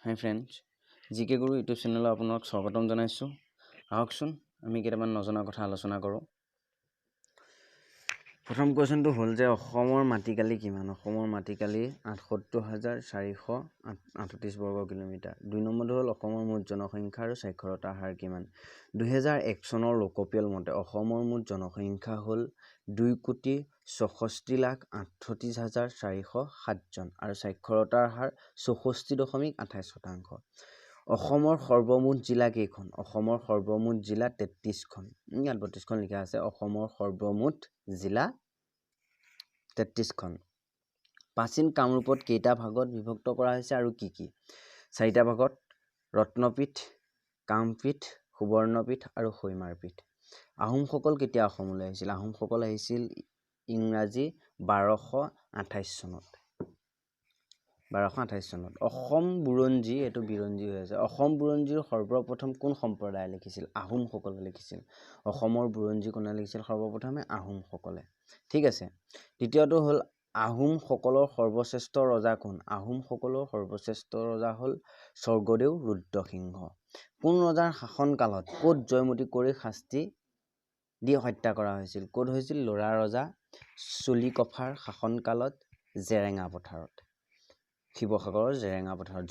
হাই friends, জিকে গুৰু YouTube চেনেলত আপোনাক স্বাগতম জনাইছোঁ। আহকচোন আমি কেইটামান নজনা কথা আলোচনা কৰোঁ। প্ৰথম কুৱেশ্যনটো হ'ল যে অসমৰ মাটিকালি কিমান? অসমৰ মাটিকালি ৭৮,৪38 বৰ্গ কিলোমিটাৰ। ২ নম্বৰটো হ'ল অসমৰ মুঠ জনসংখ্যা আৰু সাক্ষৰতাৰ হাৰ কিমান? ২০০১ চনৰ লোকপিয়ল মতে অসমৰ মুঠ জনসংখ্যা হ'ল ২,৬৪,38,৪০৭ জন আৰু সাক্ষৰতাৰ হাৰ ৬৪.২৮%। অসমৰ সৰ্বমুঠ জিলা কেইখন? অসমৰ সৰ্বমুঠ জিলা ৩৩খন। ইয়াত ৩২খন লিখা আছে। অসমৰ সৰ্বমুঠ জিলা ৩৩খন। প্ৰাচীন কামৰূপত কেইটা ভাগত বিভক্ত কৰা হৈছে আৰু কি কি? 4টা ভাগত: ৰত্নপীঠ, কামপীঠ, সুবৰ্ণপীঠ আৰু শৈমাৰপীঠ। আহোমসকল কেতিয়া অসমলৈ আহিছিল? আহোমসকল আহিছিল ইংৰাজী 1228 চনত। 1228 চনত। অসম বুৰঞ্জী, এইটো বিৰঞ্জী হৈ আছে। অসম বুৰঞ্জীৰ সৰ্বপ্ৰথম কোন সম্প্ৰদায়ে লিখিছিল? আহোমসকলে লিখিছিল। অসমৰ বুৰঞ্জী কোনে লিখিছিল? সৰ্বপ্ৰথমে আহোমসকলে। ঠিক আছে। দ্বিতীয়টো হ'ল আহোমসকলৰ সৰ্বশ্ৰেষ্ঠ ৰজা কোন? আহোমসকলৰ সৰ্বশ্ৰেষ্ঠ ৰজা হ'ল স্বৰ্গদেউ ৰুদ্ৰসিংহ। কোন ৰজাৰ শাসনকালত ক'ত জয়মতী কোঁৱৰীক শাস্তি দি হত্যা কৰা হৈছিল? ক'ত হৈছিল? ল'ৰা ৰজা চলিকফাৰ শাসনকালত জেৰেঙা পথাৰত। শিৱসাগৰৰ জেৰেঙা পথাৰত,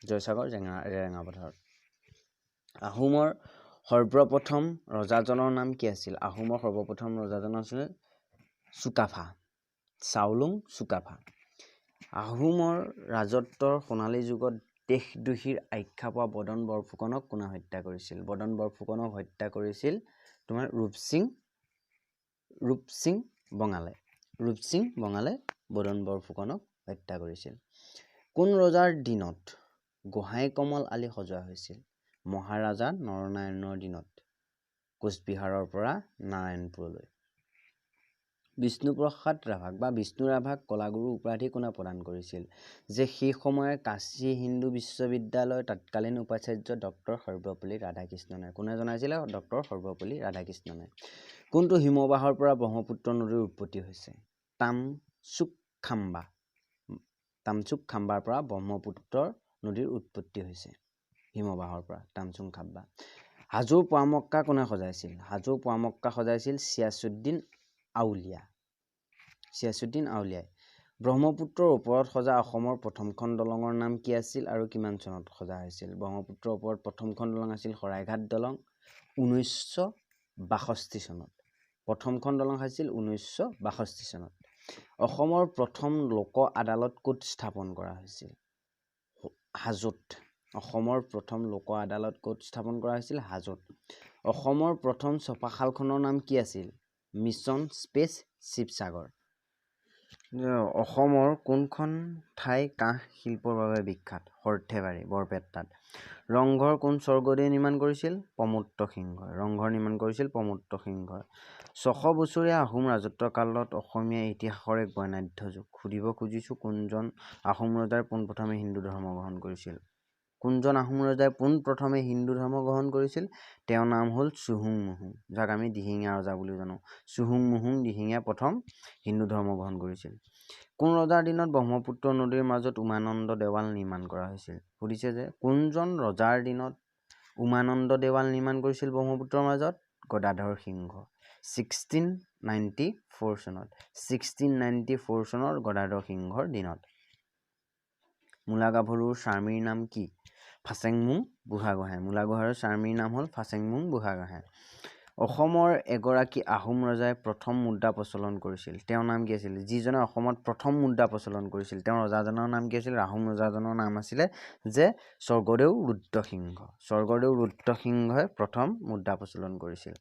জয়সাগৰ জেৰেঙা পথাৰত। আহোমৰ সৰ্বপ্ৰথম ৰজাজনৰ নাম কি আছিল? আহোমৰ সৰ্বপ্ৰথম ৰজাজনৰ আছিল চুকাফা, চাওলুং চুকাফা। আহোমৰ ৰাজত্বৰ সোণালী যুগত দেশদ্ৰোহীৰ আখ্যা পোৱা বদন বৰফুকনক কোনে হত্যা কৰিছিল? বদন বৰফুকনক হত্যা কৰিছিল তোমাৰ ৰূপসিং বঙালে বদন বৰফুকনক হত্যা কৰিছিল। কোন ৰজাৰ দিনত গোহাঁই কমল আলি সজোৱা হৈছিল? মহাৰাজা নৰনাৰায়ণৰ দিনত, কোচবিহাৰৰ পৰা নাৰায়ণপুৰলৈ। বিষ্ণুপ্ৰসাদ ৰাভাক বা বিষ্ণু ৰাভাক কলাগুৰু উপাধি কোনে প্ৰদান কৰিছিল? যে সেই সময়ৰ কাশী হিন্দু বিশ্ববিদ্যালয়ৰ তৎকালীন উপাচাৰ্য ডক্টৰ সৰ্বপল্লী ৰাধাকৃষ্ণনে। কোনে জনাইছিলে? ডক্টৰ সৰ্বপল্লী ৰাধাকৃষ্ণনে। কোনটো হিমবাহৰ পৰা ব্ৰহ্মপুত্ৰ নদীৰ উৎপত্তি হৈছে? তামচুক-খাম্বাৰ পৰা ব্ৰহ্মপুত্ৰ নদীৰ উৎপত্তি হৈছে। হিমবাহৰ পৰা তামচুক-খাম্বা। হাজোৰ পোৱামক্কা কোনে সজাইছিল? হাজোৰ পোৱামক্কা সজাইছিল চিয়াছুদ্দিন আউলিয়াই। ব্ৰহ্মপুত্ৰৰ ওপৰত সজা অসমৰ প্ৰথমখন দলঙৰ নাম কি আছিল আৰু কিমান চনত সজা হৈছিল? ব্ৰহ্মপুত্ৰৰ ওপৰত প্ৰথমখন দলং আছিল শৰাইঘাট দলং, 1962 চনত। প্ৰথমখন দলং আছিল 1962 চনত। অসমৰ প্ৰথম লোক আদালত ক'ত স্থাপন কৰা হৈছিল? হাজোত। অসমৰ প্ৰথম লোক আদালত ক'ত স্থাপন কৰা হৈছিল? হাজোত। অসমৰ প্ৰথম ছপাশালখনৰ নাম কি আছিল? Mission space Sivasagar. অসমৰ কোনখন ঠাই কাঁহ শিল্পৰ বাবে বিখ্যাত? সৰ্থেবাৰী, বৰপেটাত। ৰংঘৰ কোন স্বৰ্গদেৱে নিৰ্মাণ কৰিছিল? প্ৰমত্ত সিংহই। ৰংঘৰ নিৰ্মাণ কৰিছিল প্ৰমত্ত সিংহই। ৬০০ বছৰীয়া আহোম ৰাজত্বৰ কালত অসমীয়া ইতিহাসৰ এক বৰ্ণাঢ্য যুগ। সুধিব খুজিছোঁ কোনজন আহোম ৰজাই পোনপ্ৰথমে হিন্দু ধৰ্ম গ্ৰহণ কৰিছিল? কোনজন আহোম ৰজাই পোনপ্ৰথমে হিন্দু ধৰ্ম গ্ৰহণ কৰিছিল? তেওঁৰ নাম হ'ল চুহুংমুহুং, যাক আমি দিহিঙীয়া ৰজা বুলিও জানো। চুহুংমুহুং দিহিঙীয়াই প্ৰথম হিন্দু ধৰ্ম গ্ৰহণ কৰিছিল। কোন ৰজাৰ দিনত ব্ৰহ্মপুত্ৰ নদীৰ মাজত উমানন্দ দেৱাল নিৰ্মাণ কৰা হৈছিল? সুধিছে যে কোনজন ৰজাৰ দিনত উমানন্দ দেৱাল নিৰ্মাণ কৰিছিল ব্ৰহ্মপুত্ৰৰ মাজত? গদাধৰ সিংহ। 1694 চনত। 1694 চনৰ গদাধৰ সিংহৰ দিনত। মূলা গাভৰুৰ স্বামীৰ নাম কি? ফাচেংমুং বুঢ়াগোহাঁই। মূলা গাভৰুৰ স্বামীৰ নাম হ'ল ফাচেংমুং বুঢ়াগোহাঁই। অসমৰ এগৰাকী আহোম ৰজাই প্ৰথম মুদ্ৰা প্ৰচলন কৰিছিল। তেওঁৰ নাম কি আছিল? যিজনে অসমত প্ৰথম মুদ্ৰা প্ৰচলন কৰিছিল তেওঁৰ ৰজাজনৰ নাম কি আছিল? আহোম ৰজাজনৰ নাম আছিলে যে স্বৰ্গদেউ ৰুদ্ৰসিংহ। স্বৰ্গদেউ ৰুদ্ৰসিংহই প্ৰথম মুদ্ৰা প্ৰচলন কৰিছিল।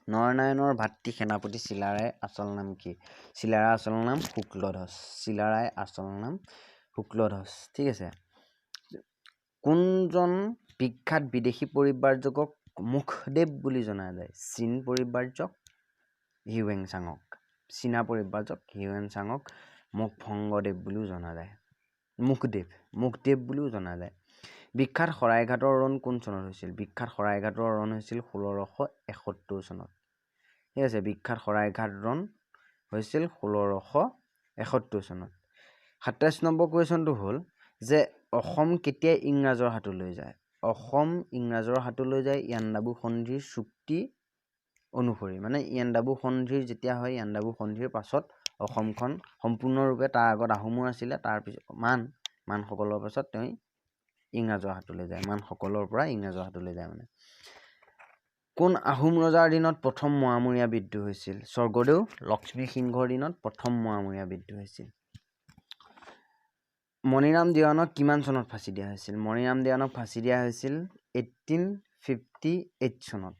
নৰনাৰায়ণৰ ভাতৃ সেনাপতি চিলাৰায়ৰ আচল নাম কি? চিলাৰায়ৰ আচল নাম শুক্লধ্বজ। চিলাৰায়ৰ আচল নাম শুক্লধ্বজ। ঠিক আছে। কোনজন বিখ্যাত বিদেশী পৰিব্ৰাজকক মুখদেৱ বুলি জনা যায়? চীন পৰিব্ৰাজক হিউৱেনচাঙক। চীনা পৰিব্ৰাজক হিউৱেনচাঙক মুখভংগদেৱ বুলিও জনা যায়। মুখদেৱ বুলিও জনা যায়। বিখ্যাত শৰাইঘাটৰ ৰণ কোন চনত হৈছিল? বিখ্যাত শৰাইঘাটৰ ৰণ হৈছিল 1671 চনত। ঠিক আছে। বিখ্যাত শৰাইঘাট ৰণ হৈছিল 1671 চনত। 27 নম্বৰ কুৱেশ্যনটো হ'ল যে অসম কেতিয়া ইংৰাজৰ হাতলৈ যায় অসম ইংৰাজৰ হাতলৈ যায় ইয়াণ্ডাবু সন্ধিৰ চুক্তি অনুসৰি মানে ইয়াণ্ডাবু সন্ধিৰ যেতিয়া হয় ইয়াণ্ডাবু সন্ধিৰ পাছত অসমখন সম্পূৰ্ণৰূপে তাৰ আগত আহোমৰ আছিলে তাৰ পিছত মানসকলৰ পাছত তেওঁ ইংৰাজৰ হাতলৈ যায় মানসকলৰ পৰা ইংৰাজৰ হাতলৈ যায় মানে কোন আহোম ৰজাৰ দিনত প্ৰথম মোৱামৰীয়া বিদ্ৰোহ হৈছিল স্বৰ্গদেউ লক্ষ্মী সিংহৰ দিনত প্ৰথম মোৱামৰীয়া বিদ্ৰোহ হৈছিল মণিৰাম দেৱানক কিমান চনত ফাঁচি দিয়া হৈছিল মণিৰাম দেৱানক ফাঁচি দিয়া হৈছিল 1858 চনত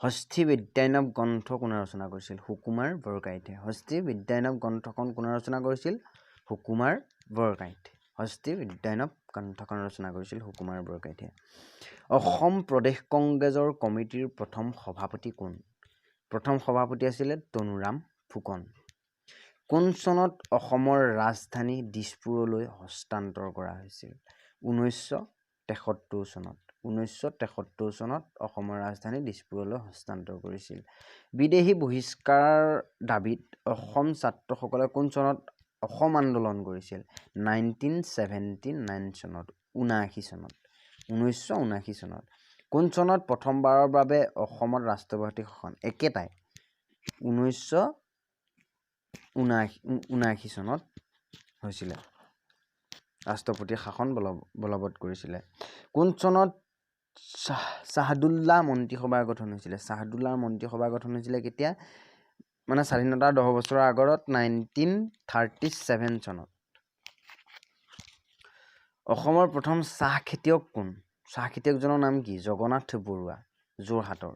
হস্তি বিদ্যায়নৱ গ্ৰন্থ কোনে ৰচনা কৰিছিল সুকুমাৰ বৰকাইতে হস্তি বিদ্যায়নৱ গ্ৰন্থখন কোনে ৰচনা কৰিছিল সুকুমাৰ বৰকাইতে হস্তি বিদ্যায়নৱ গ্ৰন্থখন ৰচনা কৰিছিল সুকুমাৰ বৰকাইতে অসম প্ৰদেশ কংগ্ৰেছৰ কমিটিৰ প্ৰথম সভাপতি কোন প্ৰথম সভাপতি আছিলে তনুৰাম ফুকন কোন চনত অসমৰ ৰাজধানী দিছপুৰলৈ হস্তান্তৰ কৰা হৈছিল 1973 চনত 1973 চনত অসমৰ ৰাজধানী দিছপুৰলৈ হস্তান্তৰ কৰিছিল বিদেশী বহিষ্কাৰ দাবীত অসম ছাত্ৰসকলে কোন চনত অসম আন্দোলন কৰিছিল 1979 চনত 1979 চনত কোন চনত প্ৰথমবাৰৰ বাবে অসমত ৰাষ্ট্ৰপতি শাসন একেটাই 1979 চনত হৈছিলে ৰাষ্ট্ৰপতি শাসন বলবৎ কৰিছিলে কোন চনত চাহাদুল্লাহ মন্ত্ৰীসভা গঠন হৈছিলে চাহাদুল্লাহ মন্ত্ৰীসভা গঠন হৈছিলে কেতিয়া মানে স্বাধীনতাৰ 10 বছৰৰ আগত 1937 চনত অসমৰ প্ৰথম চাহ খেতিয়ক কোন চাহ খেতিয়কজনৰ নাম কি জগন্নাথ বৰুৱা যোৰহাটৰ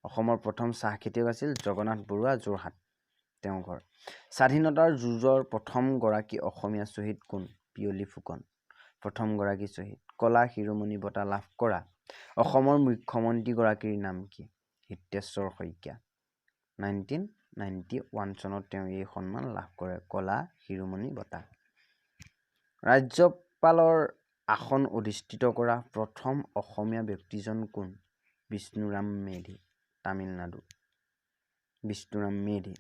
অসমৰ প্ৰথম চাহ খেতিয়ক আছিল জগন্নাথ বৰুৱা যোৰহাট তেওঁ ঘৰ স্বাধীনতাৰ যুঁজৰ প্ৰথম গৰাকী অসমীয়া শ্বহীদ কোন পিয়লি ফুকন প্ৰথম গৰাকী শ্বহীদ কলা শিৰোমণি বঁটা লাভ কৰা অসমৰ মুখ্যমন্ত্ৰী গৰাকীৰ নাম কি হিতেশ্বৰ শইকীয়া 1991 চনত তেওঁ এই সন্মান লাভ কৰে কলা শিৰোমণি বঁটা ৰাজ্যপালৰ আসন অধিষ্ঠিত কৰা প্ৰথম অসমীয়া ব্যক্তিজন কোন বিষ্ণুৰাম মেধি তামিলনাডু বিষ্ণুৰাম মেধি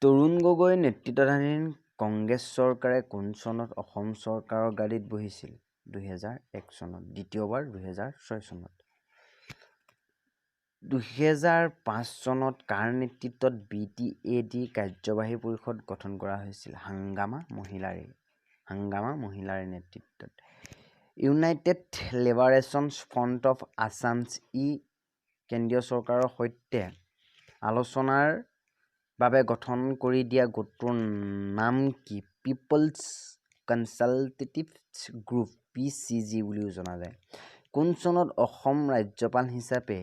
তৰুণ গগৈ নেতৃত্বাধীন কংগ্ৰেছ চৰকাৰে কোন চনত অসম চৰকাৰৰ গাদীত বহিছিল 2001 চনত দ্বিতীয়বাৰ 2006 চনত 2005 চনত কাৰ নেতৃত্বত BTAD কাৰ্যবাহী পৰিষদ গঠন কৰা হৈছিল হাংগামা মহিলাৰ নেতৃত্বত United liberation front of Assam's কেন্দ্ৰীয় চৰকাৰৰ সৈতে আলোচনাৰ বাবে গঠন কৰি দিয়া গোটটোৰ নাম কি পিপলছ কনচালটেটিভ গ্ৰুপ PCG বুলিও জনা যায় কোন চনত অসম ৰাজ্যপাল হিচাপে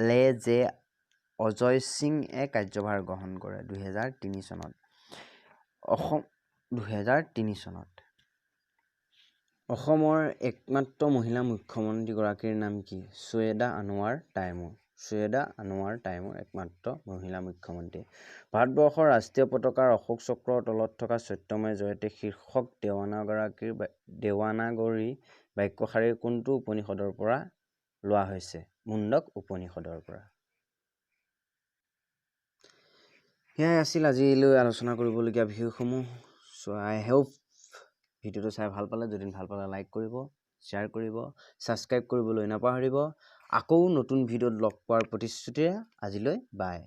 লে জে অজয় সিঙে কাৰ্যভাৰ গ্ৰহণ কৰে 2003 চনত অসমৰ একমাত্ৰ মহিলা মুখ্যমন্ত্ৰী গৰাকীৰ নাম কি ছৈয়দা আনোৱাৰ টাইমুৰ একমাত্ৰ মহিলা মুখ্যমন্ত্ৰী ভাৰতবৰ্ষৰ ৰাষ্ট্ৰীয় পতাকাৰ অশোক চক্ৰৰ তলত থকা সত্যময় জয়তে শীৰ্ষক দেৱানাগৰী বাক্যশাৰীৰ কোনটো উপনিষদৰ পৰা লোৱা হৈছে মুণ্ডক উপনিষদৰ পৰা সেয়াই আছিল আজিলৈ আলোচনা কৰিবলগীয়া বিষয়সমূহ সো আই হোপ ভিডিঅ'টো চাই ভাল পালে যদি ভাল পালে লাইক কৰিব শ্বেয়াৰ কৰিব ছাবস্ক্ৰাইব কৰিবলৈ নাপাহৰিব আকৌ নতুন ভিডিঅ'ত লগ পোৱাৰ প্ৰতিশ্ৰুতিৰে আজিলৈ বাই